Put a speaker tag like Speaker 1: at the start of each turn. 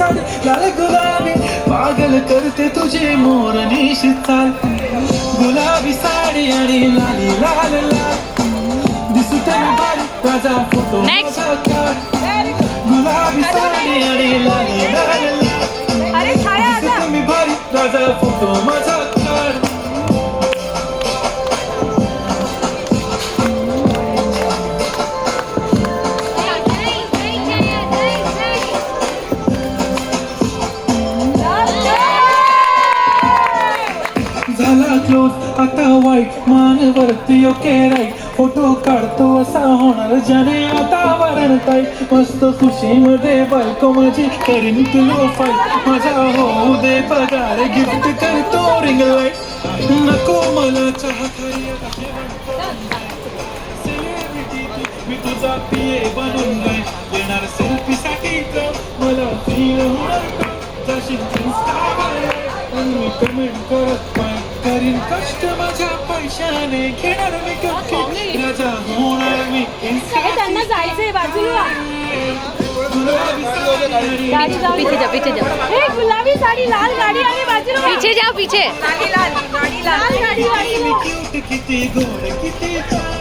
Speaker 1: साडी लाल गुलाबी पागल करते तुझे मोरनीशी चाल गुलाबी साडी आणि लाली लाल लाल दिसत भारी माझा फोटो माझा काढ गुलाबी साडी आणि लाली लाल लाल दिसत मी भारी माझा फोटो माझा काढ झाला क्लोज आता वाईट मानवरती ओके राईट फोटो काढतो असा होणार ज्याने आता वरण टाईट मस्त खुशीमध्ये बायको माझी करीन तुला फाईट माझा होऊ दे पगार गिफ्ट करतो रिंग लाईट नको मला चहा सेलिब्रिटी मी तुझा पिये बनून नाही येणार सेल्फी साठी मला फील होणार जाशील मी पेमेंट करत नाही करीन कष्ट माझ्या पैशाने घेणार मी कपकी राजा होणार मी
Speaker 2: त्यांना जायचंय बाजूला
Speaker 3: पीछे जाओ पीछे जाओ
Speaker 2: हे गुलाबी साडी लाल गाडी आणि बाजूला
Speaker 3: पीछे जाओ पीछे
Speaker 2: लाल गाडी
Speaker 1: किती गोड किती